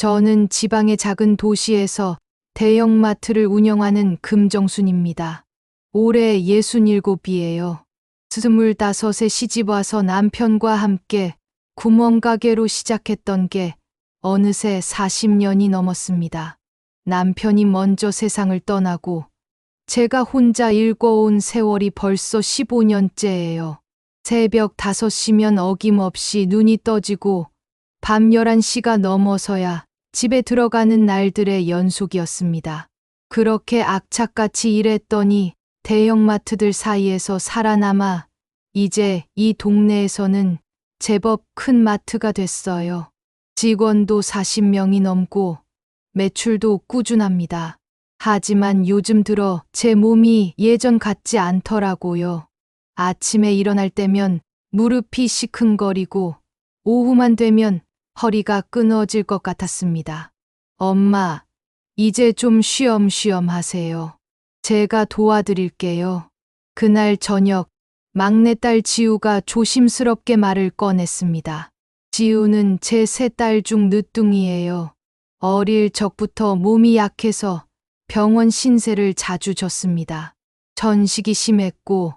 저는 지방의 작은 도시에서 대형마트를 운영하는 금정순입니다. 올해 67이에요. 25에 시집와서 남편과 함께 구멍가게로 시작했던 게 어느새 40년이 넘었습니다. 남편이 먼저 세상을 떠나고 제가 혼자 일궈온 세월이 벌써 15년째예요. 새벽 5시면 어김없이 눈이 떠지고 밤 11시가 넘어서야 집에 들어가는 날들의 연속이었습니다. 그렇게 악착같이 일했더니 대형마트들 사이에서 살아남아 이제 이 동네에서는 제법 큰 마트가 됐어요. 직원도 40명이 넘고 매출도 꾸준합니다. 하지만 요즘 들어 제 몸이 예전 같지 않더라고요. 아침에 일어날 때면 무릎이 시큰거리고 오후만 되면 허리가 끊어질 것 같았습니다. 엄마, 이제 좀 쉬엄쉬엄 하세요. 제가 도와드릴게요. 그날 저녁 막내딸 지우가 조심스럽게 말을 꺼냈습니다. 지우는 제 세 딸 중 늦둥이에요. 어릴 적부터 몸이 약해서 병원 신세를 자주 졌습니다. 전식이 심했고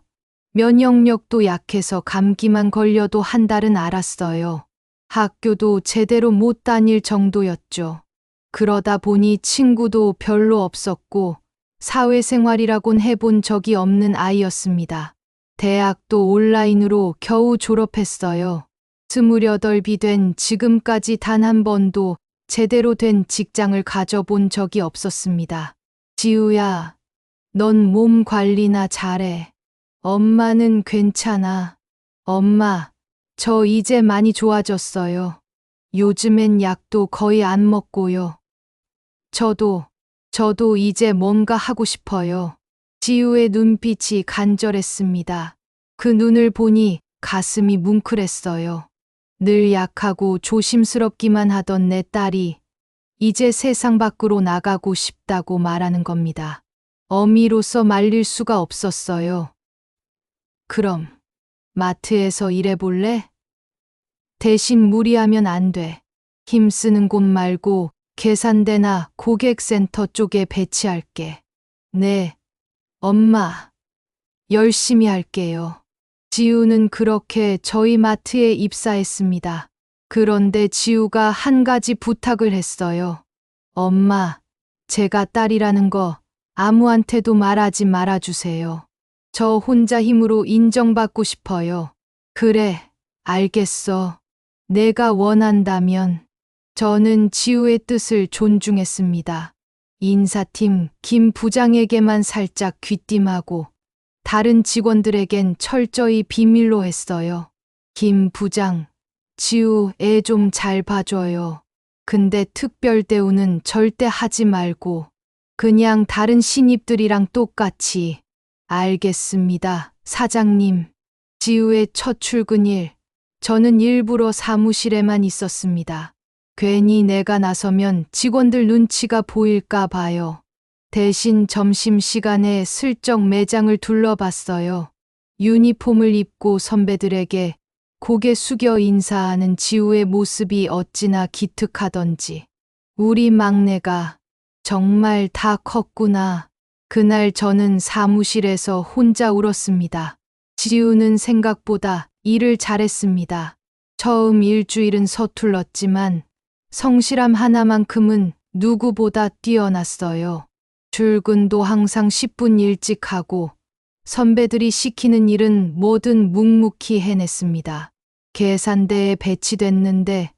면역력도 약해서 감기만 걸려도 한 달은 앓았어요. 학교도 제대로 못 다닐 정도였죠. 그러다 보니 친구도 별로 없었고 사회생활이라곤 해본 적이 없는 아이였습니다. 대학도 온라인으로 겨우 졸업했어요. 28이 된 지금까지 단 한 번도 제대로 된 직장을 가져본 적이 없었습니다. 지우야, 넌 몸 관리나 잘해. 엄마는 괜찮아. 엄마, 저 이제 많이 좋아졌어요. 요즘엔 약도 거의 안 먹고요. 저도 이제 뭔가 하고 싶어요. 지우의 눈빛이 간절했습니다. 그 눈을 보니 가슴이 뭉클했어요. 늘 약하고 조심스럽기만 하던 내 딸이 이제 세상 밖으로 나가고 싶다고 말하는 겁니다. 어미로서 말릴 수가 없었어요. 그럼 마트에서 일해볼래? 대신 무리하면 안 돼. 힘쓰는 곳 말고 계산대나 고객센터 쪽에 배치할게. 네, 엄마, 열심히 할게요. 지우는 그렇게 저희 마트에 입사했습니다. 그런데 지우가 한 가지 부탁을 했어요. 엄마, 제가 딸이라는 거 아무한테도 말하지 말아주세요. 저 혼자 힘으로 인정받고 싶어요. 그래, 알겠어. 내가 원한다면. 저는 지우의 뜻을 존중했습니다. 인사팀 김 부장에게만 살짝 귀띔하고 다른 직원들에겐 철저히 비밀로 했어요. 김 부장, 지우 애 좀 잘 봐줘요. 근데 특별 대우는 절대 하지 말고 그냥 다른 신입들이랑 똑같이. 알겠습니다, 사장님. 지우의 첫 출근일, 저는 일부러 사무실에만 있었습니다. 괜히 내가 나서면 직원들 눈치가 보일까 봐요. 대신 점심시간에 슬쩍 매장을 둘러봤어요. 유니폼을 입고 선배들에게 고개 숙여 인사하는 지우의 모습이 어찌나 기특하던지. 우리 막내가 정말 다 컸구나. 그날 저는 사무실에서 혼자 울었습니다. 지우는 생각보다 일을 잘했습니다. 처음 일주일은 서툴렀지만 성실함 하나만큼은 누구보다 뛰어났어요. 출근도 항상 10분 일찍 하고 선배들이 시키는 일은 뭐든 묵묵히 해냈습니다. 계산대에 배치됐는데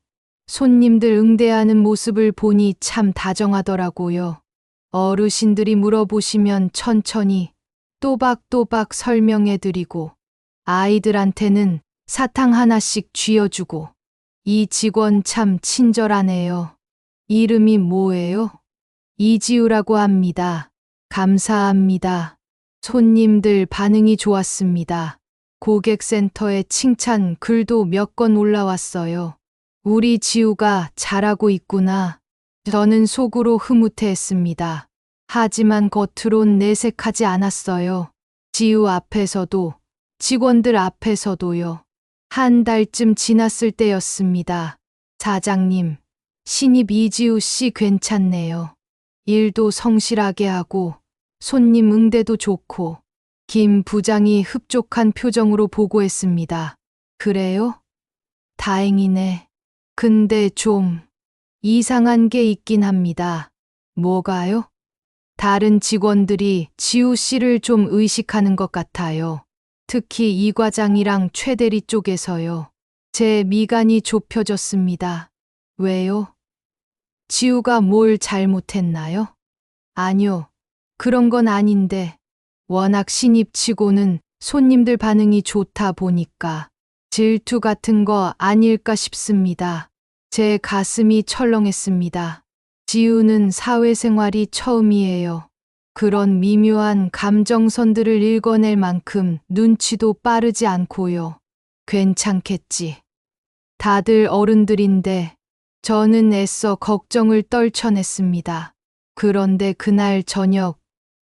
손님들 응대하는 모습을 보니 참 다정하더라고요. 어르신들이 물어보시면 천천히 또박또박 설명해드리고 아이들한테는 사탕 하나씩 쥐어주고. 이 직원 참 친절하네요. 이름이 뭐예요? 이지우라고 합니다. 감사합니다. 손님들 반응이 좋았습니다. 고객센터에 칭찬 글도 몇 건 올라왔어요. 우리 지우가 잘하고 있구나. 저는 속으로 흐뭇해했습니다. 하지만 겉으론 내색하지 않았어요. 지우 앞에서도 직원들 앞에서도요. 한 달쯤 지났을 때였습니다. 사장님, 신입 이지우 씨 괜찮네요. 일도 성실하게 하고 손님 응대도 좋고. 김 부장이 흡족한 표정으로 보고했습니다. 그래요? 다행이네. 근데 좀 이상한 게 있긴 합니다. 뭐가요? 다른 직원들이 지우 씨를 좀 의식하는 것 같아요. 특히 이 과장이랑 최 대리 쪽에서요. 제 미간이 좁혀졌습니다. 왜요? 지우가 뭘 잘못했나요? 아니요. 그런 건 아닌데, 워낙 신입치고는 손님들 반응이 좋다 보니까 질투 같은 거 아닐까 싶습니다. 제 가슴이 철렁했습니다. 지우는 사회생활이 처음이에요. 그런 미묘한 감정선들을 읽어낼 만큼 눈치도 빠르지 않고요. 괜찮겠지. 다들 어른들인데 저는 애써 걱정을 떨쳐냈습니다. 그런데 그날 저녁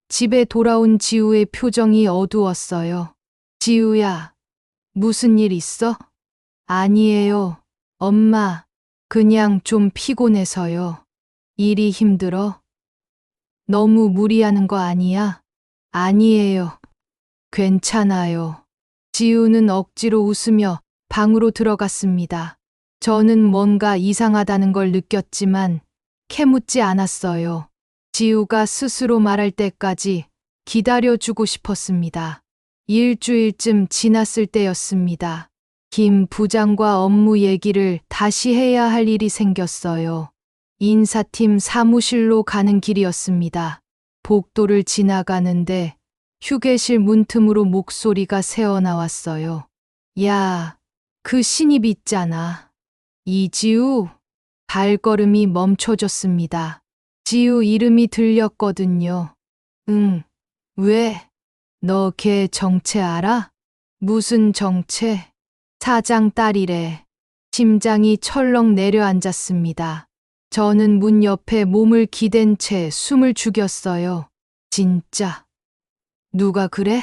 집에 돌아온 지우의 표정이 어두웠어요. 지우야, 무슨 일 있어? 아니에요. 엄마, 그냥 좀 피곤해서요. 일이 힘들어? 너무 무리하는 거 아니야? 아니에요. 괜찮아요. 지우는 억지로 웃으며 방으로 들어갔습니다. 저는 뭔가 이상하다는 걸 느꼈지만 캐묻지 않았어요. 지우가 스스로 말할 때까지 기다려주고 싶었습니다. 일주일쯤 지났을 때였습니다. 김 부장과 업무 얘기를 다시 해야 할 일이 생겼어요. 인사팀 사무실로 가는 길이었습니다. 복도를 지나가는데 휴게실 문틈으로 목소리가 새어나왔어요. 야, 그 신입 있잖아. 이지우. 발걸음이 멈춰졌습니다. 지우 이름이 들렸거든요. 응, 왜? 너 걔 정체 알아? 무슨 정체? 사장 딸이래. 심장이 철렁 내려앉았습니다. 저는 문 옆에 몸을 기댄 채 숨을 죽였어요. 진짜. 누가 그래?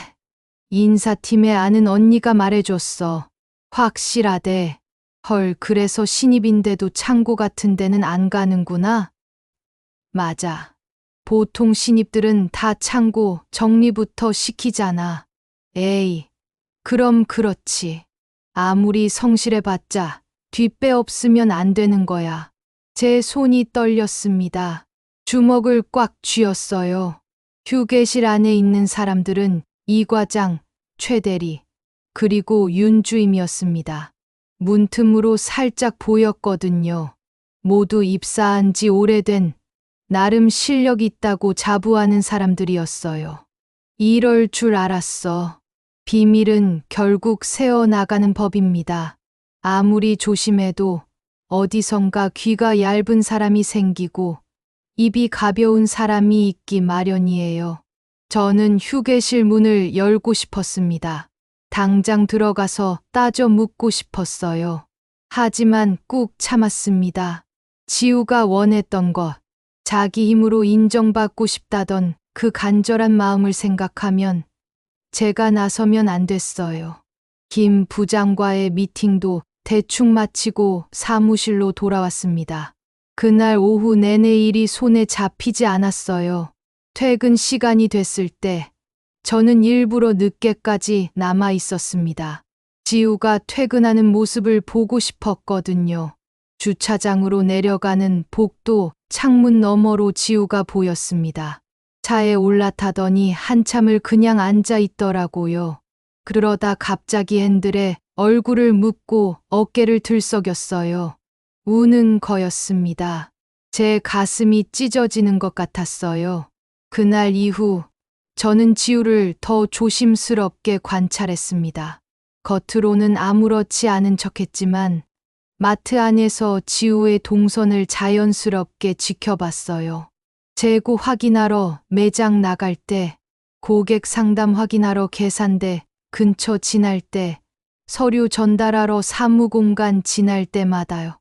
인사팀에 아는 언니가 말해줬어. 확실하대. 헐, 그래서 신입인데도 창고 같은 데는 안 가는구나. 맞아. 보통 신입들은 다 창고 정리부터 시키잖아. 에이, 그럼 그렇지. 아무리 성실해봤자 뒷배 없으면 안 되는 거야. 제 손이 떨렸습니다. 주먹을 꽉 쥐었어요. 휴게실 안에 있는 사람들은 이 과장, 최 대리, 그리고 윤 주임이었습니다. 문틈으로 살짝 보였거든요. 모두 입사한 지 오래된 나름 실력 있다고 자부하는 사람들이었어요. 이럴 줄 알았어. 비밀은 결국 새어나가는 법입니다. 아무리 조심해도 어디선가 귀가 얇은 사람이 생기고 입이 가벼운 사람이 있기 마련이에요. 저는 휴게실 문을 열고 싶었습니다. 당장 들어가서 따져 묻고 싶었어요. 하지만 꾹 참았습니다. 지우가 원했던 것, 자기 힘으로 인정받고 싶다던 그 간절한 마음을 생각하면 제가 나서면 안 됐어요. 김 부장과의 미팅도 대충 마치고 사무실로 돌아왔습니다. 그날 오후 내내 일이 손에 잡히지 않았어요. 퇴근 시간이 됐을 때 저는 일부러 늦게까지 남아 있었습니다. 지우가 퇴근하는 모습을 보고 싶었거든요. 주차장으로 내려가는 복도 창문 너머로 지우가 보였습니다. 차에 올라타더니 한참을 그냥 앉아 있더라고요. 그러다 갑자기 핸들에 얼굴을 묻고 어깨를 들썩였어요. 우는 거였습니다. 제 가슴이 찢어지는 것 같았어요. 그날 이후 저는 지우를 더 조심스럽게 관찰했습니다. 겉으로는 아무렇지 않은 척했지만 마트 안에서 지우의 동선을 자연스럽게 지켜봤어요. 재고 확인하러 매장 나갈 때, 고객 상담 확인하러 계산대 근처 지날 때, 서류 전달하러 사무공간 지날 때마다요.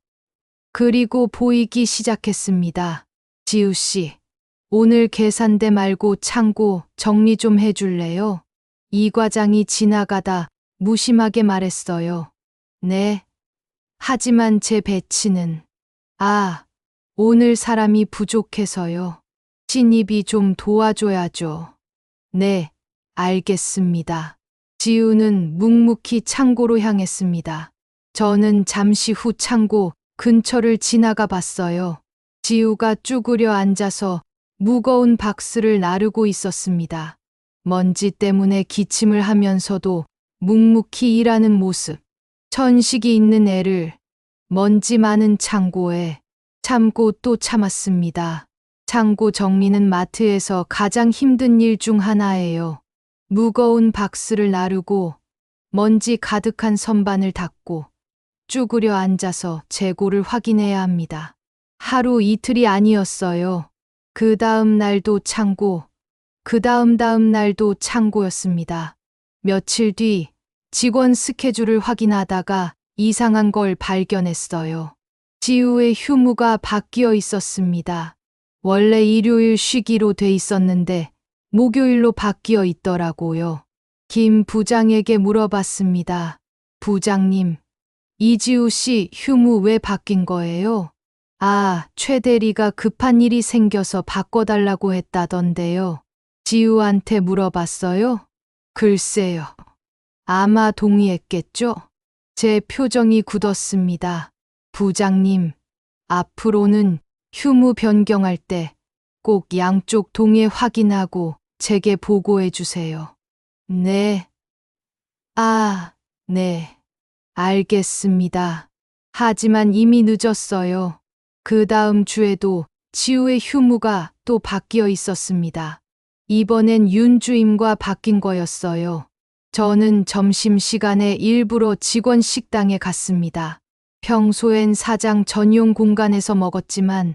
그리고 보이기 시작했습니다. 지우 씨, 오늘 계산대 말고 창고 정리 좀 해줄래요? 이 과장이 지나가다 무심하게 말했어요. 네. 하지만 제 배치는, 오늘 사람이 부족해서요. 신입이 좀 도와줘야죠. 네, 알겠습니다. 지우는 묵묵히 창고로 향했습니다. 저는 잠시 후 창고 근처를 지나가 봤어요. 지우가 쭈그려 앉아서 무거운 박스를 나르고 있었습니다. 먼지 때문에 기침을 하면서도 묵묵히 일하는 모습. 천식이 있는 애를 먼지 많은 창고에 참고 또 참았습니다. 창고 정리는 마트에서 가장 힘든 일 중 하나예요. 무거운 박스를 나르고 먼지 가득한 선반을 닦고 쭈그려 앉아서 재고를 확인해야 합니다. 하루 이틀이 아니었어요. 그 다음 날도 창고, 그 다음 날도 창고였습니다. 며칠 뒤 직원 스케줄을 확인하다가 이상한 걸 발견했어요. 지우의 휴무가 바뀌어 있었습니다. 원래 일요일 쉬기로 돼 있었는데 목요일로 바뀌어 있더라고요. 김 부장에게 물어봤습니다. 부장님, 이지우 씨 휴무 왜 바뀐 거예요? 아, 최 대리가 급한 일이 생겨서 바꿔달라고 했다던데요. 지우한테 물어봤어요? 글쎄요. 아마 동의했겠죠? 제 표정이 굳었습니다. 부장님, 앞으로는 휴무 변경할 때 꼭 양쪽 동의 확인하고 제게 보고해 주세요. 네. 아, 네. 알겠습니다. 하지만 이미 늦었어요. 그 다음 주에도 지우의 휴무가 또 바뀌어 있었습니다. 이번엔 윤주임과 바뀐 거였어요. 저는 점심시간에 일부러 직원 식당에 갔습니다. 평소엔 사장 전용 공간에서 먹었지만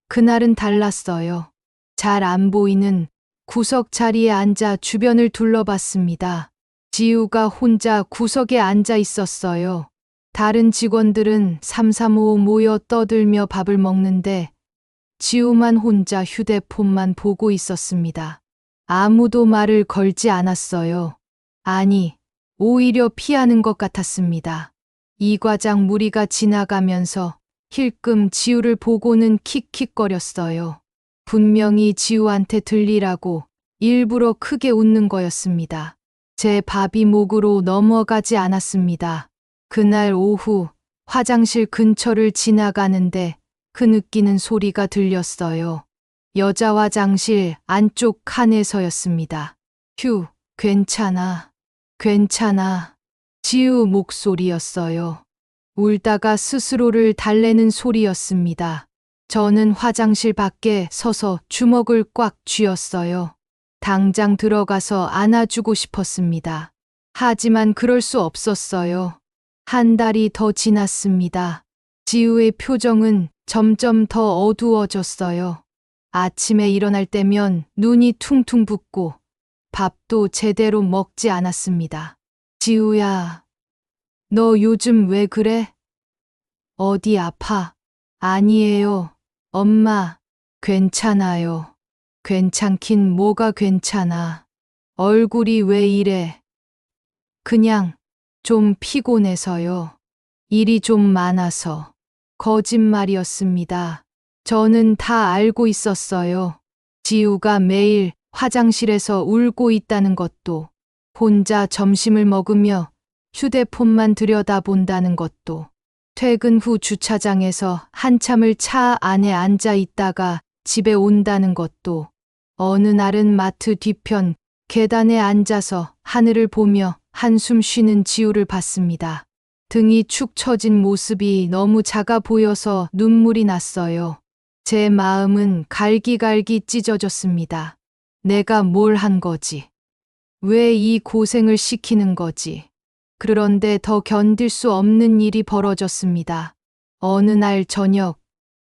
그날은 달랐어요. 잘 안 보이는 구석 자리에 앉아 주변을 둘러봤습니다. 지우가 혼자 구석에 앉아 있었어요. 다른 직원들은 삼삼오오 모여 떠들며 밥을 먹는데 지우만 혼자 휴대폰만 보고 있었습니다. 아무도 말을 걸지 않았어요. 아니, 오히려 피하는 것 같았습니다. 이 과장 무리가 지나가면서 힐끔 지우를 보고는 킥킥거렸어요. 분명히 지우한테 들리라고 일부러 크게 웃는 거였습니다. 제 밥이 목으로 넘어가지 않았습니다. 그날 오후 화장실 근처를 지나가는데 그 느끼는 소리가 들렸어요. 여자 화장실 안쪽 칸에서였습니다. 휴, 괜찮아. 괜찮아. 지우 목소리였어요. 울다가 스스로를 달래는 소리였습니다. 저는 화장실 밖에 서서 주먹을 꽉 쥐었어요. 당장 들어가서 안아주고 싶었습니다. 하지만 그럴 수 없었어요. 한 달이 더 지났습니다. 지우의 표정은 점점 더 어두워졌어요. 아침에 일어날 때면 눈이 퉁퉁 붓고 밥도 제대로 먹지 않았습니다. 지우야, 너 요즘 왜 그래? 어디 아파? 아니에요. 엄마, 괜찮아요. 괜찮긴 뭐가 괜찮아. 얼굴이 왜 이래? 그냥 좀 피곤해서요. 일이 좀 많아서. 거짓말이었습니다. 저는 다 알고 있었어요. 지우가 매일 화장실에서 울고 있다는 것도, 혼자 점심을 먹으며 휴대폰만 들여다본다는 것도, 퇴근 후 주차장에서 한참을 차 안에 앉아 있다가 집에 온다는 것도, 어느 날은 마트 뒤편 계단에 앉아서 하늘을 보며 한숨 쉬는 지우를 봤습니다. 등이 축 처진 모습이 너무 작아 보여서 눈물이 났어요. 제 마음은 갈기갈기 찢어졌습니다. 내가 뭘 한 거지? 왜 이 고생을 시키는 거지? 그런데 더 견딜 수 없는 일이 벌어졌습니다. 어느 날 저녁,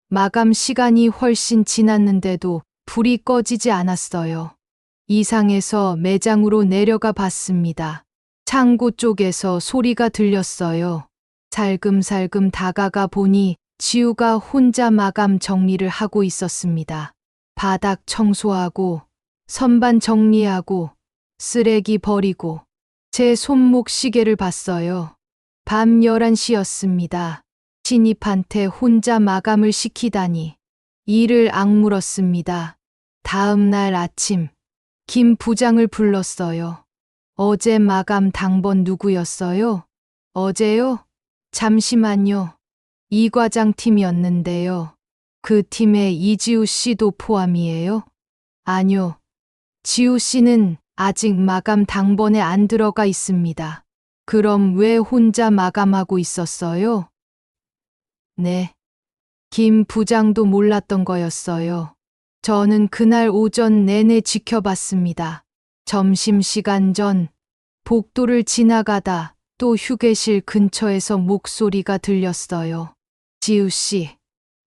마감 시간이 훨씬 지났는데도 불이 꺼지지 않았어요. 이상해서 매장으로 내려가 봤습니다. 창고 쪽에서 소리가 들렸어요. 살금살금 다가가 보니 지우가 혼자 마감 정리를 하고 있었습니다. 바닥 청소하고, 선반 정리하고, 쓰레기 버리고, 제 손목 시계를 봤어요. 밤 11시였습니다. 신입한테 혼자 마감을 시키다니. 이를 악물었습니다. 다음 날 아침 김 부장을 불렀어요. 어제 마감 당번 누구였어요? 어제요? 잠시만요. 이 과장 팀이었는데요. 그 팀에 이지우 씨도 포함이에요? 아니요. 지우 씨는 아직 마감 당번에 안 들어가 있습니다. 그럼 왜 혼자 마감하고 있었어요? 네. 김 부장도 몰랐던 거였어요. 저는 그날 오전 내내 지켜봤습니다. 점심시간 전 복도를 지나가다 또 휴게실 근처에서 목소리가 들렸어요. 지우 씨,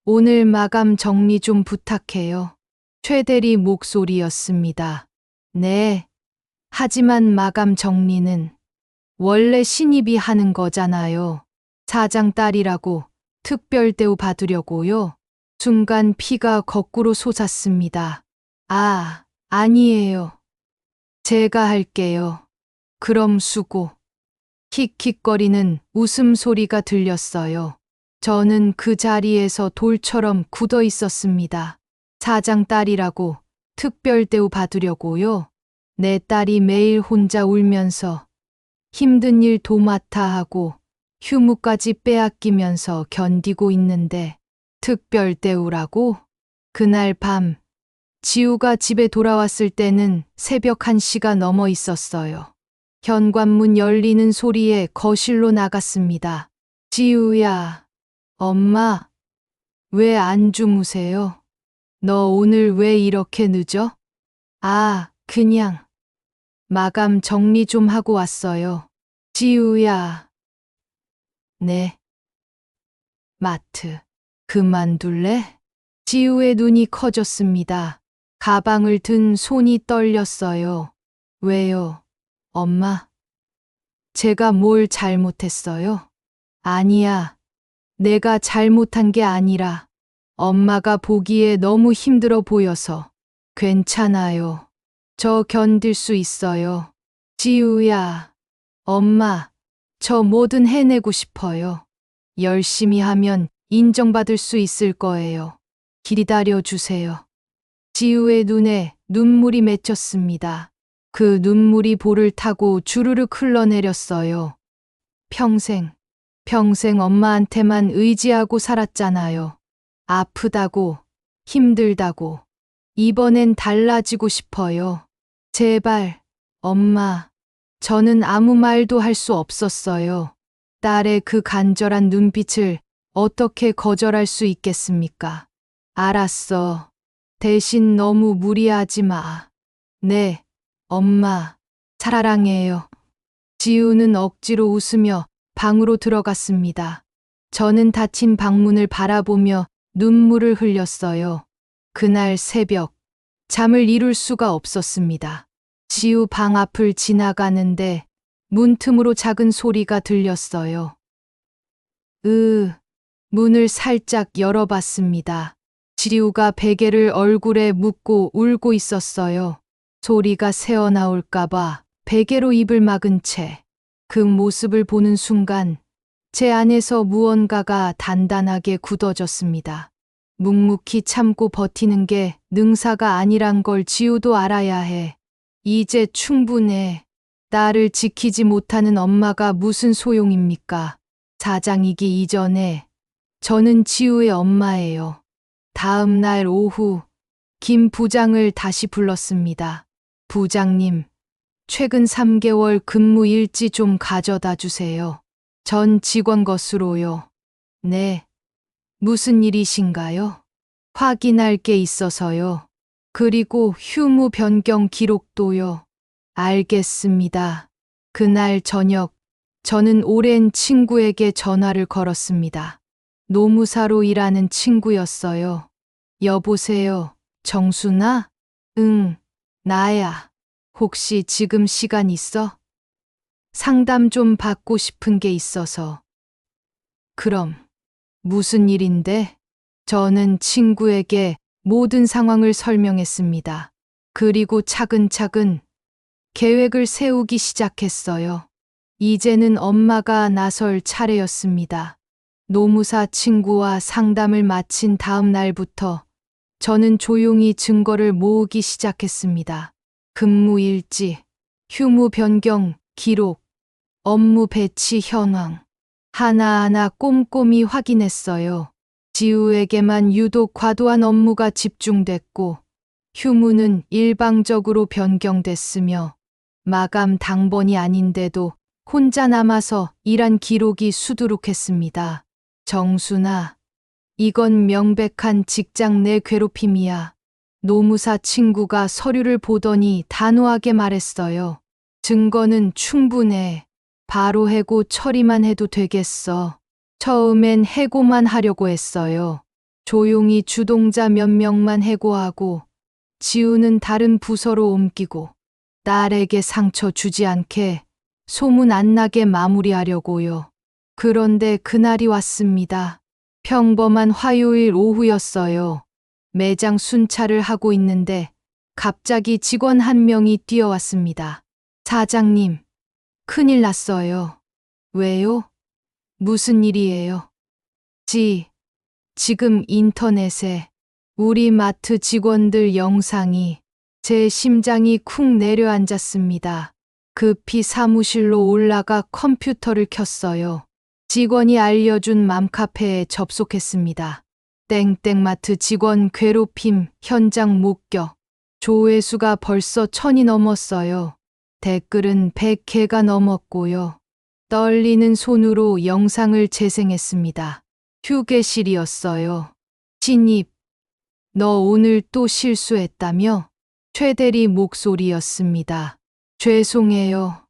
오늘 마감 정리 좀 부탁해요. 최 대리 목소리였습니다. 네. 하지만 마감 정리는 원래 신입이 하는 거잖아요. 사장 딸이라고 특별 대우 받으려고요. 순간 피가 거꾸로 솟았습니다. 아, 아니에요. 제가 할게요. 그럼 수고. 킥킥거리는 웃음소리가 들렸어요. 저는 그 자리에서 돌처럼 굳어 있었습니다. 사장 딸이라고 특별 대우 받으려고요. 내 딸이 매일 혼자 울면서 힘든 일 도맡아 하고 휴무까지 빼앗기면서 견디고 있는데 특별 대우라고? 그날 밤 지우가 집에 돌아왔을 때는 새벽 1시가 넘어 있었어요. 현관문 열리는 소리에 거실로 나갔습니다. 지우야, 엄마, 왜 안 주무세요? 너 오늘 왜 이렇게 늦어? 아, 그냥 마감 정리 좀 하고 왔어요. 지우야. 네. 마트. 그만둘래? 지우의 눈이 커졌습니다. 가방을 든 손이 떨렸어요. 왜요, 엄마? 제가 뭘 잘못했어요? 아니야. 내가 잘못한 게 아니라 엄마가 보기에 너무 힘들어 보여서. 괜찮아요. 저 견딜 수 있어요. 지우야, 엄마, 저 뭐든 해내고 싶어요. 열심히 하면 인정받을 수 있을 거예요. 기다려 주세요. 지우의 눈에 눈물이 맺혔습니다. 그 눈물이 볼을 타고 주르륵 흘러내렸어요. 평생 엄마한테만 의지하고 살았잖아요. 아프다고, 힘들다고. 이번엔 달라지고 싶어요. 제발, 엄마. 저는 아무 말도 할 수 없었어요. 딸의 그 간절한 눈빛을 어떻게 거절할 수 있겠습니까? 알았어. 대신 너무 무리하지 마. 네, 엄마. 사랑해요. 지우는 억지로 웃으며 방으로 들어갔습니다. 저는 닫힌 방문을 바라보며 눈물을 흘렸어요. 그날 새벽, 잠을 이룰 수가 없었습니다. 지우 방 앞을 지나가는데 문틈으로 작은 소리가 들렸어요. 문을 살짝 열어봤습니다. 지우가 베개를 얼굴에 묻고 울고 있었어요. 소리가 새어나올까봐 베개로 입을 막은 채 그 모습을 보는 순간 제 안에서 무언가가 단단하게 굳어졌습니다. 묵묵히 참고 버티는 게 능사가 아니란 걸 지우도 알아야 해. 이제 충분해. 딸을 지키지 못하는 엄마가 무슨 소용입니까? 사장이기 이전에 저는 지우의 엄마예요. 다음 날 오후 김 부장을 다시 불렀습니다. 부장님, 최근 3개월 근무 일지 좀 가져다 주세요. 전 직원 것으로요. 네. 무슨 일이신가요? 확인할 게 있어서요. 그리고 휴무 변경 기록도요. 알겠습니다. 그날 저녁, 저는 오랜 친구에게 전화를 걸었습니다. 노무사로 일하는 친구였어요. 여보세요, 정순아? 응, 나야. 혹시 지금 시간 있어? 상담 좀 받고 싶은 게 있어서. 그럼, 무슨 일인데? 저는 친구에게 모든 상황을 설명했습니다. 그리고 차근차근 계획을 세우기 시작했어요. 이제는 엄마가 나설 차례였습니다. 노무사 친구와 상담을 마친 다음 날부터 저는 조용히 증거를 모으기 시작했습니다. 근무일지, 휴무 변경, 기록, 업무 배치 현황. 하나하나 꼼꼼히 확인했어요. 지우에게만 유독 과도한 업무가 집중됐고, 휴무는 일방적으로 변경됐으며, 마감 당번이 아닌데도 혼자 남아서 일한 기록이 수두룩했습니다. 정순아, 이건 명백한 직장 내 괴롭힘이야. 노무사 친구가 서류를 보더니 단호하게 말했어요. 증거는 충분해. 바로 해고 처리만 해도 되겠어. 처음엔 해고만 하려고 했어요. 조용히 주동자 몇 명만 해고하고 지우는 다른 부서로 옮기고 딸에게 상처 주지 않게 소문 안 나게 마무리하려고요. 그런데 그날이 왔습니다. 평범한 화요일 오후였어요. 매장 순찰을 하고 있는데 갑자기 직원 한 명이 뛰어왔습니다. 사장님, 큰일 났어요. 왜요? 무슨 일이에요? 지금 인터넷에 우리 마트 직원들 영상이 제 심장이 쿵 내려앉았습니다. 급히 사무실로 올라가 컴퓨터를 켰어요. 직원이 알려준 맘카페에 접속했습니다. 땡땡마트 직원 괴롭힘 현장 목격. 조회수가 벌써 1000이 넘었어요. 댓글은 100개가 넘었고요. 떨리는 손으로 영상을 재생했습니다. 휴게실이었어요. 신입, 너 오늘 또 실수했다며? 최대리 목소리였습니다. 죄송해요.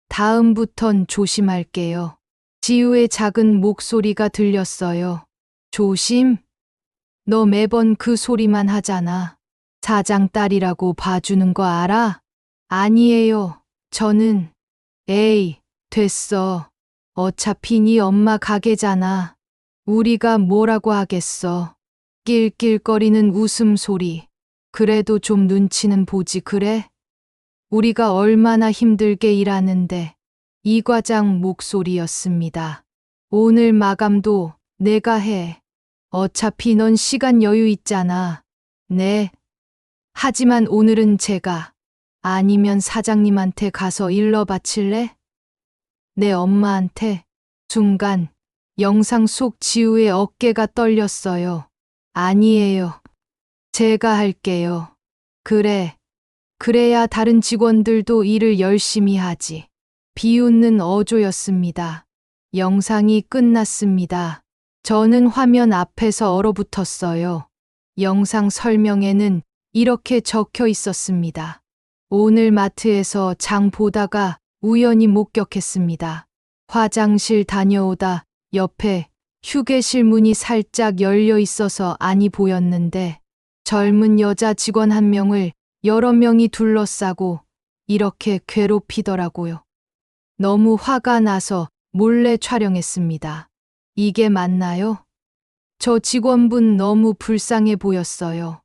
다음부턴 조심할게요. 지우의 작은 목소리가 들렸어요. 조심? 너 매번 그 소리만 하잖아. 사장 딸이라고 봐주는 거 알아? 아니에요. 저는. 에이, 됐어. 어차피 네 엄마 가게잖아. 우리가 뭐라고 하겠어. 낄낄거리는 웃음소리. 그래도 좀 눈치는 보지 그래? 우리가 얼마나 힘들게 일하는데. 이 과장 목소리였습니다. 오늘 마감도 내가 해. 어차피 넌 시간 여유 있잖아. 네. 하지만 오늘은 제가. 아니면 사장님한테 가서 일러 바칠래? 내 엄마한테. 순간 영상 속 지우의 어깨가 떨렸어요. 아니에요. 제가 할게요. 그래. 그래야 다른 직원들도 일을 열심히 하지. 비웃는 어조였습니다. 영상이 끝났습니다. 저는 화면 앞에서 얼어붙었어요. 영상 설명에는 이렇게 적혀 있었습니다. 오늘 마트에서 장 보다가 우연히 목격했습니다. 화장실 다녀오다 옆에 휴게실 문이 살짝 열려 있어서 안이 보였는데 젊은 여자 직원 한 명을 여러 명이 둘러싸고 이렇게 괴롭히더라고요. 너무 화가 나서 몰래 촬영했습니다. 이게 맞나요? 저 직원분 너무 불쌍해 보였어요.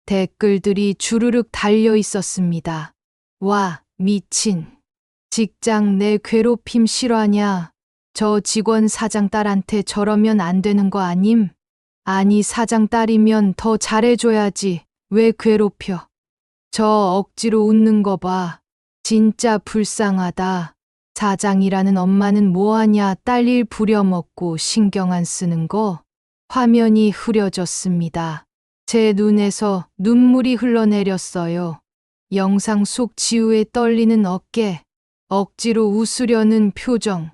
댓글들이 주르륵 달려 있었습니다. 와, 미친. 직장 내 괴롭힘 싫어하냐? 저 직원 사장 딸한테 저러면 안 되는 거 아님? 아니 사장 딸이면 더 잘해줘야지. 왜 괴롭혀? 저 억지로 웃는 거 봐. 진짜 불쌍하다. 사장이라는 엄마는 뭐하냐 딸 일 부려먹고 신경 안 쓰는 거. 화면이 흐려졌습니다. 제 눈에서 눈물이 흘러내렸어요. 영상 속 지우의 떨리는 어깨, 억지로 웃으려는 표정,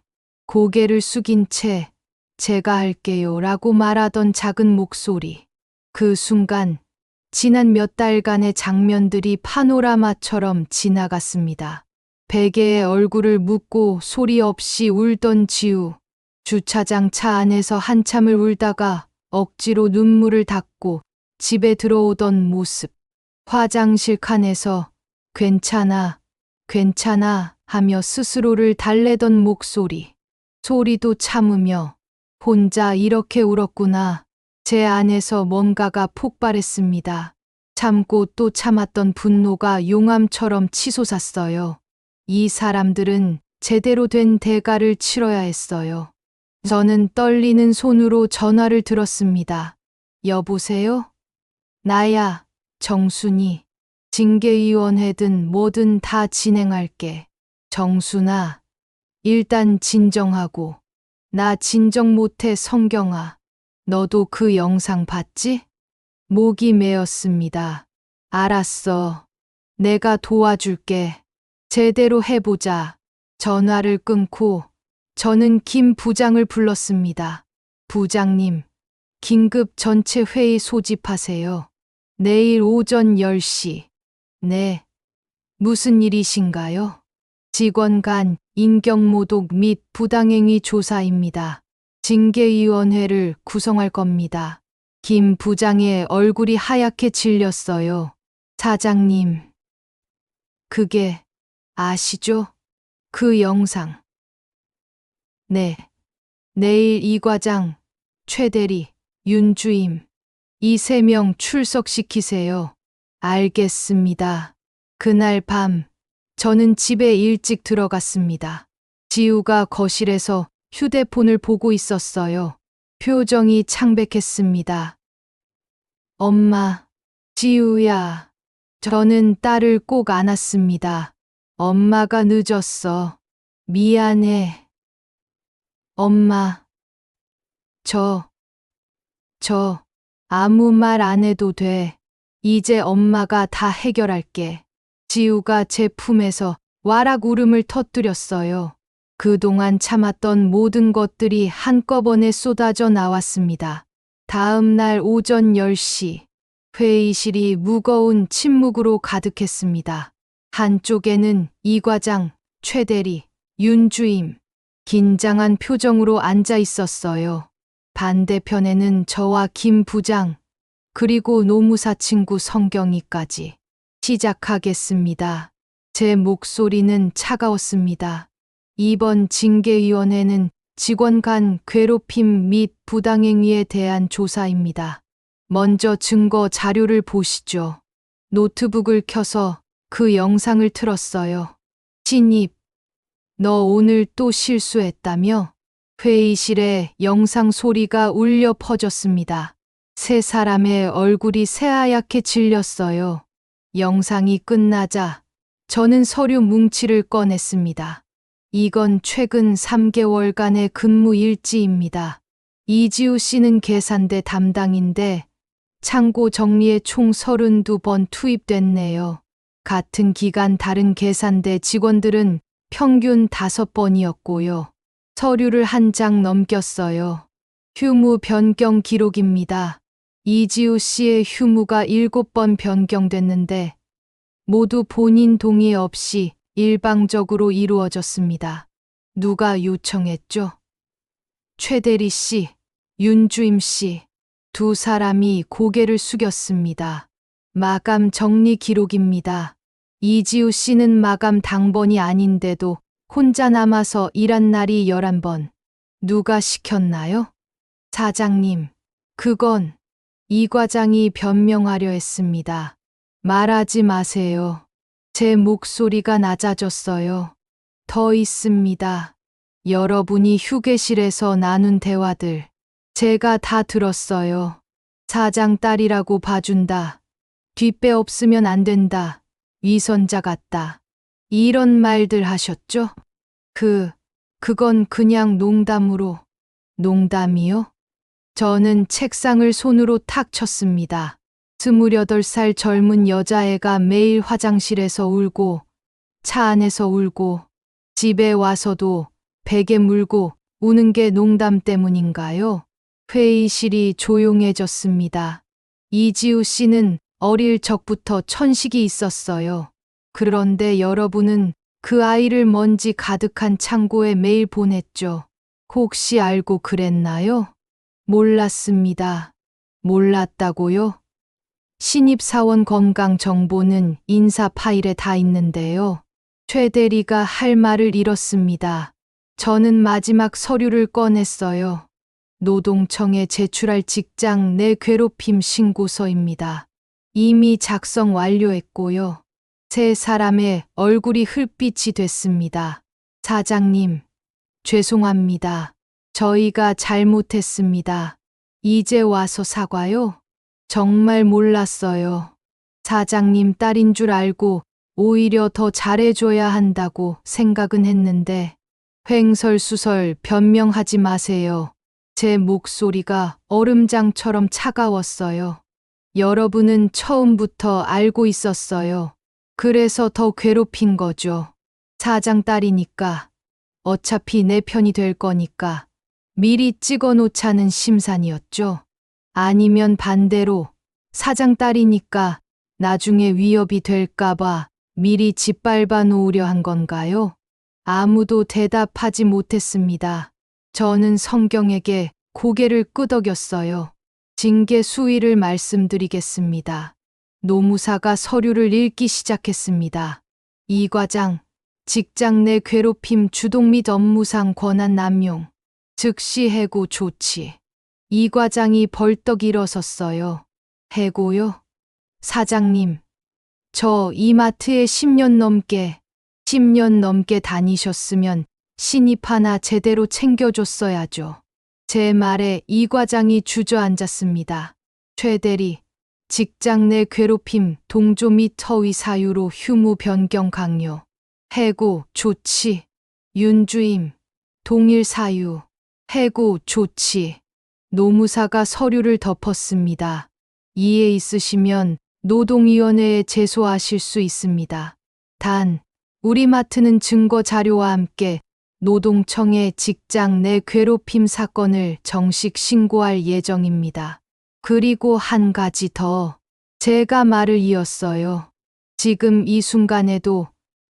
고개를 숙인 채 제가 할게요 라고 말하던 작은 목소리. 그 순간 지난 몇 달간의 장면들이 파노라마처럼 지나갔습니다. 베개에 얼굴을 묻고 소리 없이 울던 지우. 주차장 차 안에서 한참을 울다가 억지로 눈물을 닦고 집에 들어오던 모습. 화장실 칸에서 괜찮아, 괜찮아 하며 스스로를 달래던 목소리. 소리도 참으며 혼자 이렇게 울었구나. 제 안에서 뭔가가 폭발했습니다. 참고 또 참았던 분노가 용암처럼 치솟았어요. 이 사람들은 제대로 된 대가를 치러야 했어요. 저는 떨리는 손으로 전화를 들었습니다. 여보세요? 나야, 정순이. 징계위원회든 뭐든 다 진행할게. 정순아, 일단 진정하고. 나 진정 못해 성경아. 너도 그 영상 봤지? 목이 메었습니다. 알았어. 내가 도와줄게. 제대로 해보자. 전화를 끊고 저는 김 부장을 불렀습니다. 부장님, 긴급 전체 회의 소집하세요. 내일 오전 10시. 네. 무슨 일이신가요? 직원 간 인격모독 및 부당행위 조사입니다. 징계위원회를 구성할 겁니다. 김 부장의 얼굴이 하얗게 질렸어요. 사장님, 그게 아시죠? 그 영상. 네. 내일 이 과장, 최 대리, 윤 주임, 이 3명 출석시키세요. 알겠습니다. 그날 밤, 저는 집에 일찍 들어갔습니다. 지우가 거실에서 휴대폰을 보고 있었어요. 표정이 창백했습니다. 엄마, 지우야. 저는 딸을 꼭 안았습니다. 엄마가 늦었어. 미안해. 엄마, 저 아무 말 안 해도 돼. 이제 엄마가 다 해결할게. 지우가 제 품에서 와락 울음을 터뜨렸어요. 그동안 참았던 모든 것들이 한꺼번에 쏟아져 나왔습니다. 다음 날 오전 10시, 회의실이 무거운 침묵으로 가득했습니다. 한쪽에는 이 과장, 최 대리, 윤 주임, 긴장한 표정으로 앉아 있었어요. 반대편에는 저와 김 부장, 그리고 노무사 친구 성경이까지. 시작하겠습니다. 제 목소리는 차가웠습니다. 이번 징계위원회는 직원 간 괴롭힘 및 부당행위에 대한 조사입니다. 먼저 증거 자료를 보시죠. 노트북을 켜서 그 영상을 틀었어요. 신입, 너 오늘 또 실수했다며? 회의실에 영상 소리가 울려 퍼졌습니다. 세 사람의 얼굴이 새하얗게 질렸어요. 영상이 끝나자 저는 서류 뭉치를 꺼냈습니다. 이건 최근 3개월간의 근무 일지입니다. 이지우 씨는 계산대 담당인데 창고 정리에 총 32번 투입됐네요. 같은 기간 다른 계산대 직원들은 평균 5번이었고요. 서류를 한 장 넘겼어요. 휴무 변경 기록입니다. 이지우 씨의 휴무가 7번 변경됐는데 모두 본인 동의 없이 일방적으로 이루어졌습니다. 누가 요청했죠? 최 대리 씨, 윤 주임 씨, 두 사람이 고개를 숙였습니다. 마감 정리 기록입니다. 이지우 씨는 마감 당번이 아닌데도 혼자 남아서 일한 날이 11번. 누가 시켰나요? 사장님, 그건 이 과장이 변명하려 했습니다. 말하지 마세요. 제 목소리가 낮아졌어요. 더 있습니다. 여러분이 휴게실에서 나눈 대화들. 제가 다 들었어요. 사장 딸이라고 봐준다. 뒷배 없으면 안 된다. 위선자 같다. 이런 말들 하셨죠? 그건 그냥 농담으로. 농담이요? 저는 책상을 손으로 탁 쳤습니다. 28살 젊은 여자애가 매일 화장실에서 울고, 차 안에서 울고, 집에 와서도 베개 물고 우는 게 농담 때문인가요? 회의실이 조용해졌습니다. 이지우 씨는 어릴 적부터 천식이 있었어요. 그런데 여러분은 그 아이를 먼지 가득한 창고에 매일 보냈죠. 혹시 알고 그랬나요? 몰랐습니다. 몰랐다고요? 신입사원 건강 정보는 인사 파일에 다 있는데요. 최 대리가 할 말을 잃었습니다. 저는 마지막 서류를 꺼냈어요. 노동청에 제출할 직장 내 괴롭힘 신고서입니다. 이미 작성 완료했고요. 세 사람의 얼굴이 흙빛이 됐습니다. 사장님, 죄송합니다. 저희가 잘못했습니다. 이제 와서 사과요? 정말 몰랐어요. 사장님 딸인 줄 알고 오히려 더 잘해줘야 한다고 생각은 했는데 횡설수설 변명하지 마세요. 제 목소리가 얼음장처럼 차가웠어요. 여러분은 처음부터 알고 있었어요. 그래서 더 괴롭힌 거죠. 사장 딸이니까 어차피 내 편이 될 거니까 미리 찍어 놓자는 심산이었죠. 아니면 반대로 사장 딸이니까 나중에 위협이 될까봐 미리 짓밟아 놓으려 한 건가요? 아무도 대답하지 못했습니다. 저는 성경에게 고개를 끄덕였어요. 징계 수위를 말씀드리겠습니다. 노무사가 서류를 읽기 시작했습니다. 이 과장, 직장 내 괴롭힘 주동 및 업무상 권한 남용, 즉시 해고 조치. 이 과장이 벌떡 일어섰어요. 해고요? 사장님, 저 이마트에 10년 넘게 다니셨으면 신입 하나 제대로 챙겨줬어야죠. 제 말에 이 과장이 주저앉았습니다. 최 대리, 직장 내 괴롭힘, 동조 및 허위 사유로 휴무 변경 강요, 해고 조치, 윤주임, 동일 사유, 해고 조치. 노무사가 서류를 덮었습니다. 이해 있으시면 노동위원회에 제소하실 수 있습니다. 단, 우리 마트는 증거 자료와 함께 노동청에 직장 내 괴롭힘 사건을 정식 신고할 예정입니다. 그리고 한 가지 더. 제가 말을 이었어요. 지금 이 순간에도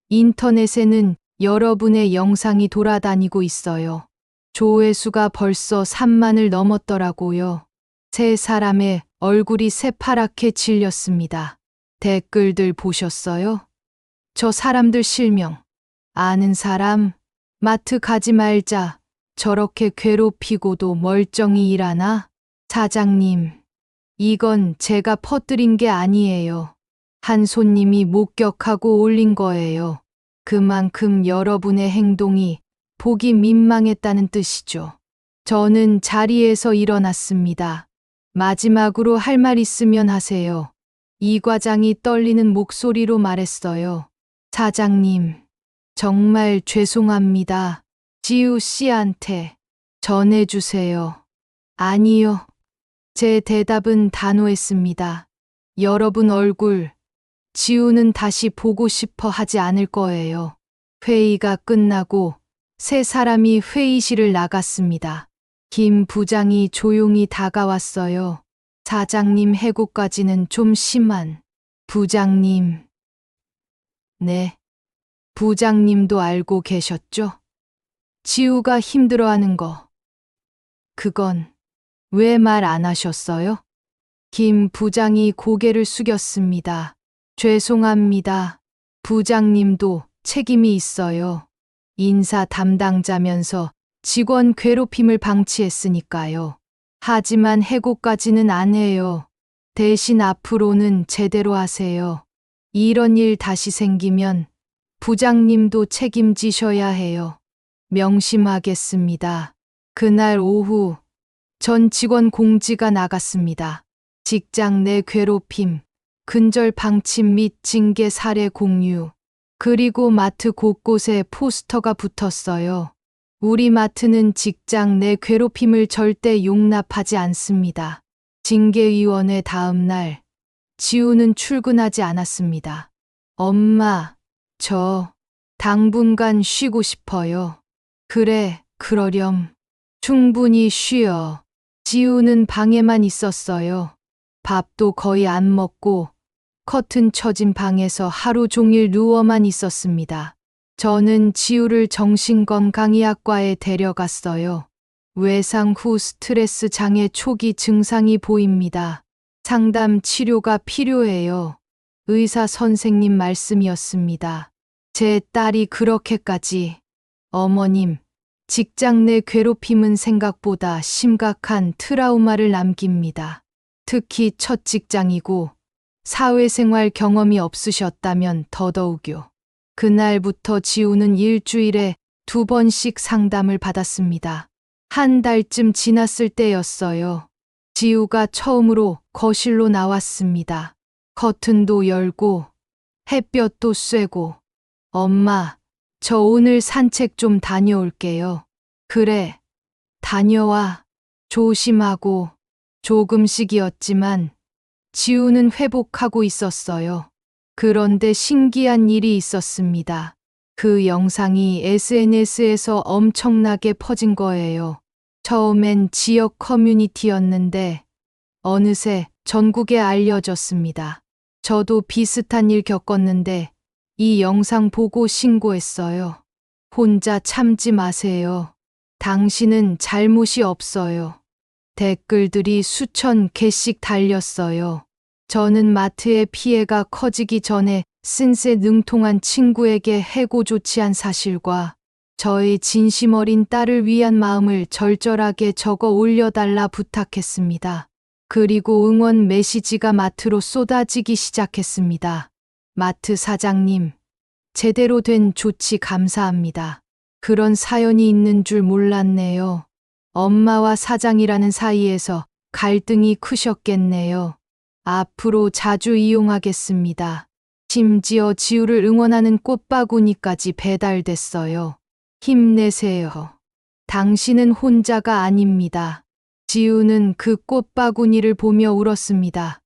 인터넷에는 여러분의 영상이 돌아다니고 있어요. 조회수가 벌써 3만을 넘었더라고요. 세 사람의 얼굴이 새파랗게 질렸습니다. 댓글들 보셨어요? 저 사람들 실명. 아는 사람? 마트 가지 말자. 저렇게 괴롭히고도 멀쩡히 일하나? 사장님, 이건 제가 퍼뜨린 게 아니에요. 한 손님이 목격하고 올린 거예요. 그만큼 여러분의 행동이 보기 민망했다는 뜻이죠. 저는 자리에서 일어났습니다. 마지막으로 할 말 있으면 하세요. 이 과장이 떨리는 목소리로 말했어요. 사장님, 정말 죄송합니다. 지우 씨한테 전해주세요. 아니요. 제 대답은 단호했습니다. 여러분 얼굴, 지우는 다시 보고 싶어 하지 않을 거예요. 회의가 끝나고 세 사람이 회의실을 나갔습니다. 김 부장이 조용히 다가왔어요. 사장님 해고까지는 좀 심한. 부장님. 네. 부장님도 알고 계셨죠? 지우가 힘들어하는 거. 그건 왜 말 안 하셨어요? 김 부장이 고개를 숙였습니다. 죄송합니다. 부장님도 책임이 있어요. 인사 담당자면서 직원 괴롭힘을 방치했으니까요. 하지만 해고까지는 안 해요. 대신 앞으로는 제대로 하세요. 이런 일 다시 생기면 부장님도 책임지셔야 해요. 명심하겠습니다. 그날 오후 전 직원 공지가 나갔습니다. 직장 내 괴롭힘, 근절 방침 및 징계 사례 공유, 그리고 마트 곳곳에 포스터가 붙었어요. 우리 마트는 직장 내 괴롭힘을 절대 용납하지 않습니다. 징계위원회 다음 날, 지우는 출근하지 않았습니다. 엄마, 저 당분간 쉬고 싶어요. 그래, 그러렴. 충분히 쉬어. 지우는 방에만 있었어요. 밥도 거의 안 먹고 커튼 쳐진 방에서 하루 종일 누워만 있었습니다. 저는 지우를 정신건강의학과에 데려갔어요. 외상 후 스트레스 장애 초기 증상이 보입니다. 상담 치료가 필요해요. 의사 선생님 말씀이었습니다. 제 딸이 그렇게까지. 어머님, 직장 내 괴롭힘은 생각보다 심각한 트라우마를 남깁니다. 특히 첫 직장이고 사회생활 경험이 없으셨다면 더더욱요. 그날부터 지우는 일주일에 2번씩 상담을 받았습니다. 한 달쯤 지났을 때였어요. 지우가 처음으로 거실로 나왔습니다. 커튼도 열고 햇볕도 쐬고 엄마, 저 오늘 산책 좀 다녀올게요. 그래, 다녀와. 조심하고 조금씩이었지만 지우는 회복하고 있었어요. 그런데 신기한 일이 있었습니다. 그 영상이 SNS에서 엄청나게 퍼진 거예요. 처음엔 지역 커뮤니티였는데 어느새 전국에 알려졌습니다. 저도 비슷한 일 겪었는데 이 영상 보고 신고했어요. 혼자 참지 마세요. 당신은 잘못이 없어요. 댓글들이 수천 개씩 달렸어요. 저는 마트의 피해가 커지기 전에 쓴새 능통한 친구에게 해고 조치한 사실과 저의 진심 어린 딸을 위한 마음을 절절하게 적어 올려달라 부탁했습니다. 그리고 응원 메시지가 마트로 쏟아지기 시작했습니다. 마트 사장님, 제대로 된 조치 감사합니다. 그런 사연이 있는 줄 몰랐네요. 엄마와 사장이라는 사이에서 갈등이 크셨겠네요. 앞으로 자주 이용하겠습니다. 심지어 지우를 응원하는 꽃바구니까지 배달됐어요. 힘내세요. 당신은 혼자가 아닙니다. 지우는 그 꽃바구니를 보며 울었습니다.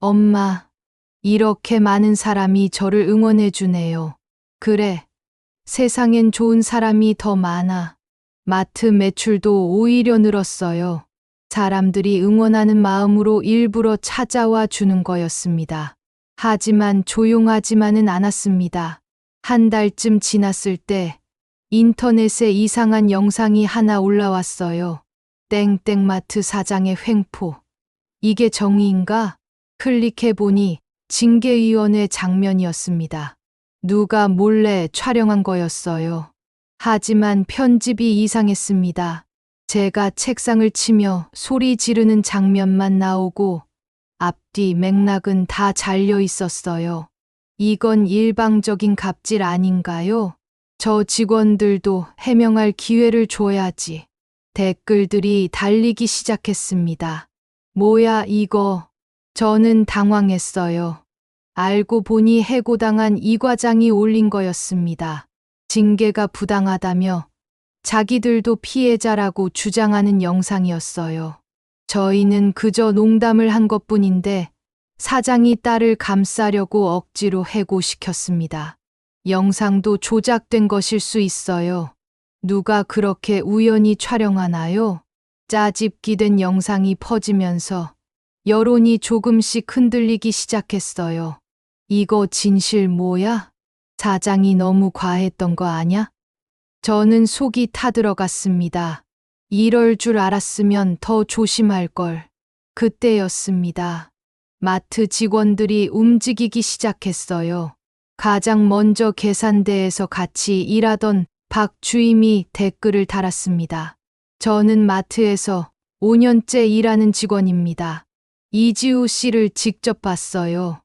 엄마, 이렇게 많은 사람이 저를 응원해 주네요. 그래, 세상엔 좋은 사람이 더 많아. 마트 매출도 오히려 늘었어요. 사람들이 응원하는 마음으로 일부러 찾아와 주는 거였습니다. 하지만 조용하지만은 않았습니다. 한 달쯤 지났을 때 인터넷에 이상한 영상이 하나 올라왔어요. 땡땡마트 사장의 횡포. 이게 정의인가? 클릭해보니 징계위원회 장면이었습니다. 누가 몰래 촬영한 거였어요. 하지만 편집이 이상했습니다. 제가 책상을 치며 소리 지르는 장면만 나오고 앞뒤 맥락은 다 잘려 있었어요. 이건 일방적인 갑질 아닌가요? 저 직원들도 해명할 기회를 줘야지. 댓글들이 달리기 시작했습니다. 뭐야 이거? 저는 당황했어요. 알고 보니 해고당한 이 과장이 올린 거였습니다. 징계가 부당하다며 자기들도 피해자라고 주장하는 영상이었어요. 저희는 그저 농담을 한 것뿐인데 사장이 딸을 감싸려고 억지로 해고시켰습니다. 영상도 조작된 것일 수 있어요. 누가 그렇게 우연히 촬영하나요? 짜집기 된 영상이 퍼지면서 여론이 조금씩 흔들리기 시작했어요. 이거 진실 뭐야? 사장이 너무 과했던 거 아냐? 저는 속이 타들어갔습니다. 이럴 줄 알았으면 더 조심할 걸. 그때였습니다. 마트 직원들이 움직이기 시작했어요. 가장 먼저 계산대에서 같이 일하던 박 주임이 댓글을 달았습니다. 저는 마트에서 5년째 일하는 직원입니다. 이지우 씨를 직접 봤어요.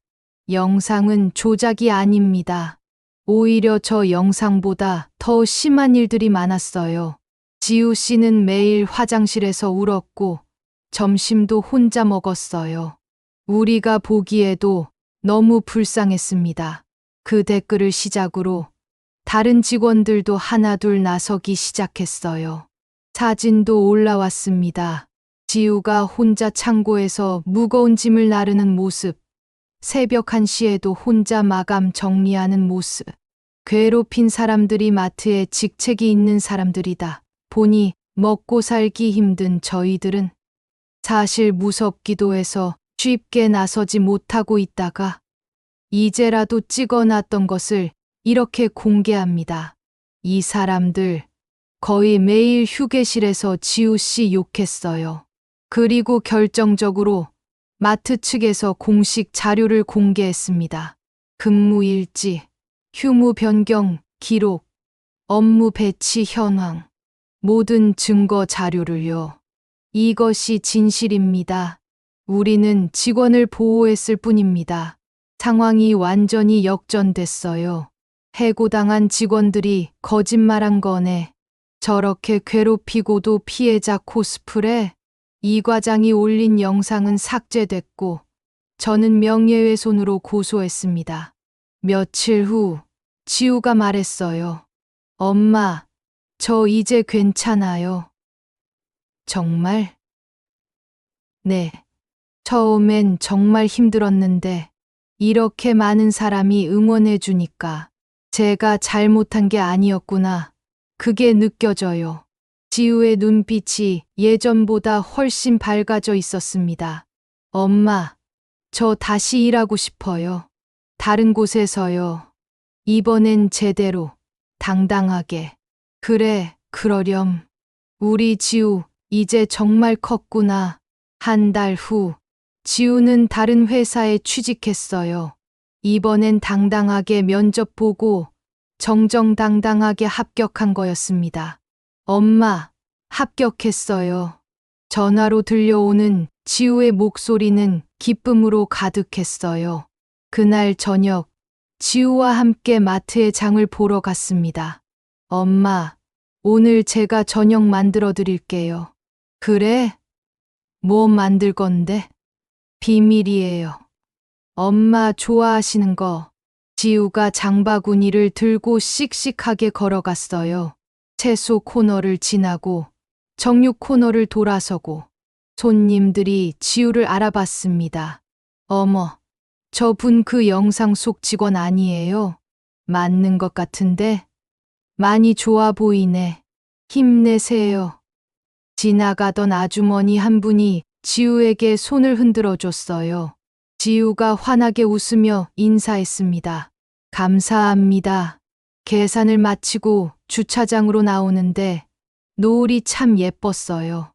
영상은 조작이 아닙니다. 오히려 저 영상보다 더 심한 일들이 많았어요. 지우 씨는 매일 화장실에서 울었고 점심도 혼자 먹었어요. 우리가 보기에도 너무 불쌍했습니다. 그 댓글을 시작으로 다른 직원들도 하나둘 나서기 시작했어요. 사진도 올라왔습니다. 지우가 혼자 창고에서 무거운 짐을 나르는 모습, 새벽 1시에도 혼자 마감 정리하는 모습. 괴롭힌 사람들이 마트에 직책이 있는 사람들이다 보니 먹고 살기 힘든 저희들은 사실 무섭기도 해서 쉽게 나서지 못하고 있다가 이제라도 찍어놨던 것을 이렇게 공개합니다. 이 사람들 거의 매일 휴게실에서 지우 씨 욕했어요. 그리고 결정적으로 마트 측에서 공식 자료를 공개했습니다. 근무 일지, 휴무 변경 기록, 업무 배치 현황, 모든 증거 자료를요. 이것이 진실입니다. 우리는 직원을 보호했을 뿐입니다. 상황이 완전히 역전됐어요. 해고당한 직원들이 거짓말한 거네. 저렇게 괴롭히고도 피해자 코스프레? 이 과장이 올린 영상은 삭제됐고 저는 명예훼손으로 고소했습니다. 며칠 후 지우가 말했어요. 엄마, 저 이제 괜찮아요. 정말? 네. 처음엔 정말 힘들었는데 이렇게 많은 사람이 응원해 주니까 제가 잘못한 게 아니었구나. 그게 느껴져요. 지우의 눈빛이 예전보다 훨씬 밝아져 있었습니다. 엄마, 저 다시 일하고 싶어요. 다른 곳에서요. 이번엔 제대로, 당당하게. 그래, 그러렴. 우리 지우, 이제 정말 컸구나. 한 달 후, 지우는 다른 회사에 취직했어요. 이번엔 당당하게 면접 보고 정정당당하게 합격한 거였습니다. 엄마, 합격했어요. 전화로 들려오는 지우의 목소리는 기쁨으로 가득했어요. 그날 저녁, 지우와 함께 마트에 장을 보러 갔습니다. 엄마, 오늘 제가 저녁 만들어 드릴게요. 그래? 뭐 만들 건데? 비밀이에요. 엄마 좋아하시는 거. 지우가 장바구니를 들고 씩씩하게 걸어갔어요. 채소 코너를 지나고 정육 코너를 돌아서고 손님들이 지우를 알아봤습니다. 어머, 저분 그 영상 속 직원 아니에요? 맞는 것 같은데? 많이 좋아 보이네. 힘내세요. 지나가던 아주머니 한 분이 지우에게 손을 흔들어 줬어요. 지우가 환하게 웃으며 인사했습니다. 감사합니다. 계산을 마치고 주차장으로 나오는데 노을이 참 예뻤어요.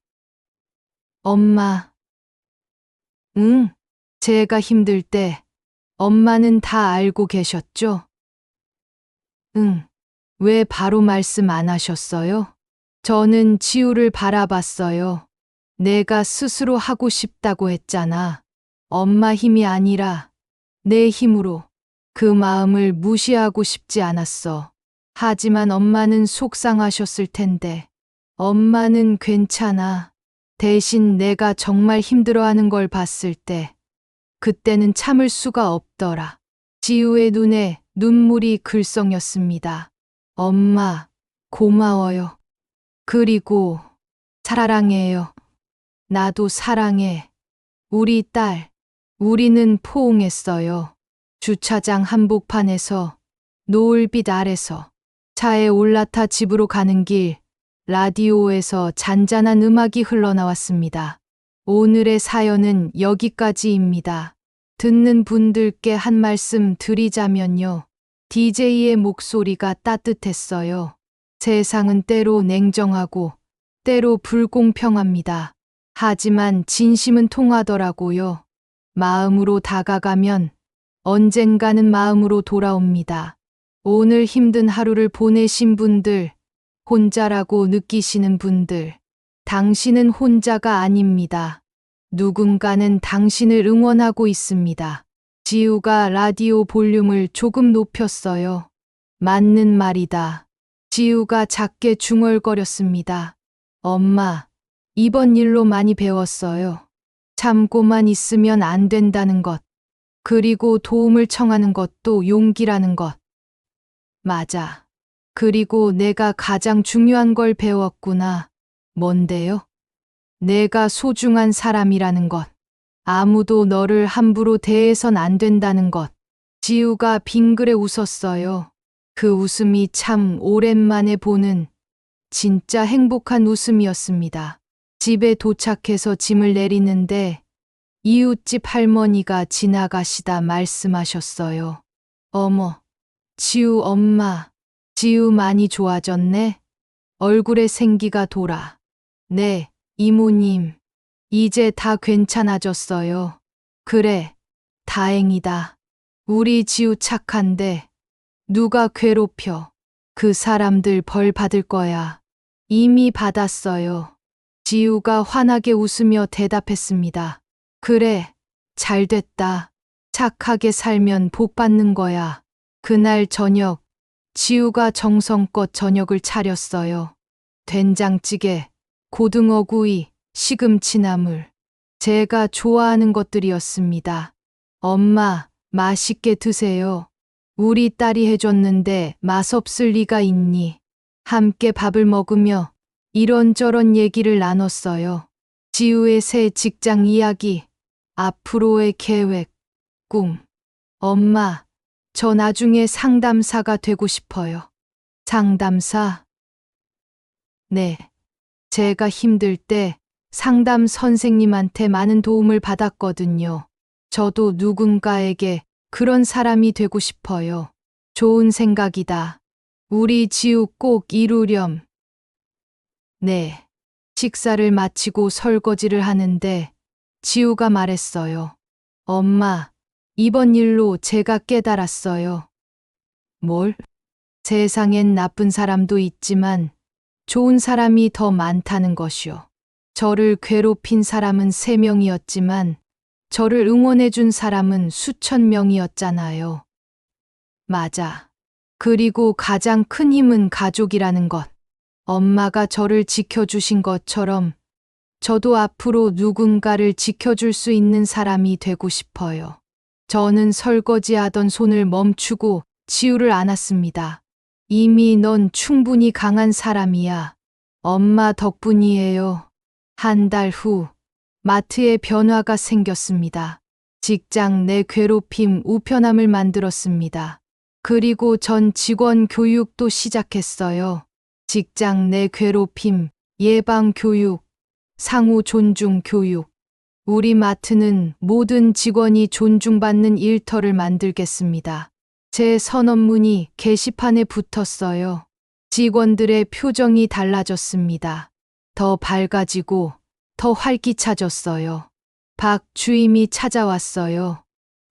엄마. 응, 제가 힘들 때 엄마는 다 알고 계셨죠? 응, 왜 바로 말씀 안 하셨어요? 저는 지우를 바라봤어요. 내가 스스로 하고 싶다고 했잖아. 엄마 힘이 아니라 내 힘으로. 그 마음을 무시하고 싶지 않았어. 하지만 엄마는 속상하셨을 텐데. 엄마는 괜찮아. 대신 내가 정말 힘들어하는 걸 봤을 때, 그때는 참을 수가 없더라. 지우의 눈에 눈물이 글썽였습니다. 엄마, 고마워요. 그리고 사랑해요. 나도 사랑해. 우리 딸. 우리는 포옹했어요. 주차장 한복판에서, 노을빛 아래서, 차에 올라타 집으로 가는 길, 라디오에서 잔잔한 음악이 흘러나왔습니다. 오늘의 사연은 여기까지입니다. 듣는 분들께 한 말씀 드리자면요. DJ의 목소리가 따뜻했어요. 세상은 때로 냉정하고 때로 불공평합니다. 하지만 진심은 통하더라고요. 마음으로 다가가면 언젠가는 마음으로 돌아옵니다. 오늘 힘든 하루를 보내신 분들, 혼자라고 느끼시는 분들, 당신은 혼자가 아닙니다. 누군가는 당신을 응원하고 있습니다. 지우가 라디오 볼륨을 조금 높였어요. 맞는 말이다. 지우가 작게 중얼거렸습니다. 엄마, 이번 일로 많이 배웠어요. 참고만 있으면 안 된다는 것. 그리고 도움을 청하는 것도 용기라는 것. 맞아. 그리고 내가 가장 중요한 걸 배웠구나. 뭔데요? 내가 소중한 사람이라는 것. 아무도 너를 함부로 대해선 안 된다는 것. 지우가 빙그레 웃었어요. 그 웃음이 참 오랜만에 보는 진짜 행복한 웃음이었습니다. 집에 도착해서 짐을 내리는데 이웃집 할머니가 지나가시다 말씀하셨어요. 어머, 지우 엄마, 지우 많이 좋아졌네? 얼굴에 생기가 돌아. 네, 이모님, 이제 다 괜찮아졌어요. 그래, 다행이다. 우리 지우 착한데 누가 괴롭혀. 그 사람들 벌 받을 거야. 이미 받았어요. 지우가 환하게 웃으며 대답했습니다. 그래, 잘 됐다. 착하게 살면 복 받는 거야. 그날 저녁, 지우가 정성껏 저녁을 차렸어요. 된장찌개, 고등어구이, 시금치나물. 제가 좋아하는 것들이었습니다. 엄마, 맛있게 드세요. 우리 딸이 해줬는데 맛없을 리가 있니? 함께 밥을 먹으며 이런저런 얘기를 나눴어요. 지우의 새 직장 이야기, 앞으로의 계획, 꿈. 엄마, 저 나중에 상담사가 되고 싶어요. 상담사? 네. 제가 힘들 때 상담 선생님한테 많은 도움을 받았거든요. 저도 누군가에게 그런 사람이 되고 싶어요. 좋은 생각이다. 우리 지우 꼭 이루렴. 네. 식사를 마치고 설거지를 하는데 지우가 말했어요. 엄마, 이번 일로 제가 깨달았어요. 뭘? 세상엔 나쁜 사람도 있지만 좋은 사람이 더 많다는 것이요. 저를 괴롭힌 사람은 3명이었지만 저를 응원해준 사람은 수천 명이었잖아요. 맞아. 그리고 가장 큰 힘은 가족이라는 것. 엄마가 저를 지켜주신 것처럼 저도 앞으로 누군가를 지켜줄 수 있는 사람이 되고 싶어요. 저는 설거지하던 손을 멈추고 지우를 안았습니다. 이미 넌 충분히 강한 사람이야. 엄마 덕분이에요. 한 달 후, 마트에 변화가 생겼습니다. 직장 내 괴롭힘 우편함을 만들었습니다. 그리고 전 직원 교육도 시작했어요. 직장 내 괴롭힘, 예방 교육, 상호 존중 교육. 우리 마트는 모든 직원이 존중받는 일터를 만들겠습니다. 제 선언문이 게시판에 붙었어요. 직원들의 표정이 달라졌습니다. 더 밝아지고 더 활기차졌어요. 박 주임이 찾아왔어요.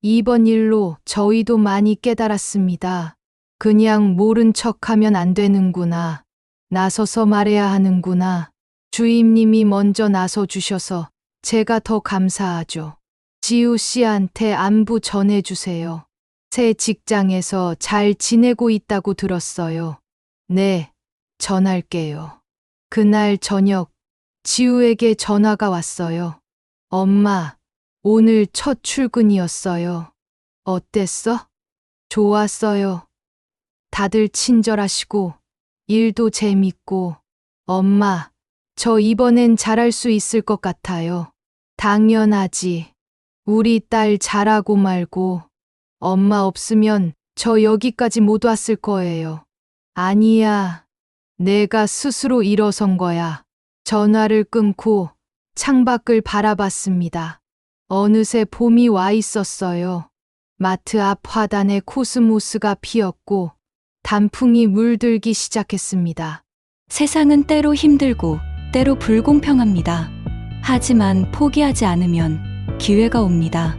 이번 일로 저희도 많이 깨달았습니다. 그냥 모른 척하면 안 되는구나. 나서서 말해야 하는구나. 주임님이 먼저 나서 주셔서 제가 더 감사하죠. 지우 씨한테 안부 전해주세요. 새 직장에서 잘 지내고 있다고 들었어요. 네, 전할게요. 그날 저녁, 지우에게 전화가 왔어요. 엄마, 오늘 첫 출근이었어요. 어땠어? 좋았어요. 다들 친절하시고, 일도 재밌고, 엄마, 저 이번엔 잘할 수 있을 것 같아요. 당연하지. 우리 딸 잘하고 말고, 엄마 없으면 저 여기까지 못 왔을 거예요. 아니야. 내가 스스로 일어선 거야. 전화를 끊고 창밖을 바라봤습니다. 어느새 봄이 와 있었어요. 마트 앞 화단에 코스모스가 피었고 단풍이 물들기 시작했습니다. 세상은 때로 힘들고 때로 불공평합니다. 하지만 포기하지 않으면 기회가 옵니다.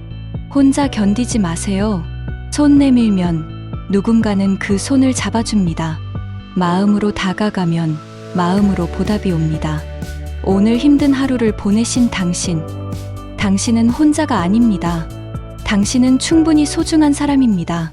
혼자 견디지 마세요. 손 내밀면 누군가는 그 손을 잡아줍니다. 마음으로 다가가면 마음으로 보답이 옵니다. 오늘 힘든 하루를 보내신 당신은 혼자가 아닙니다. 당신은 충분히 소중한 사람입니다.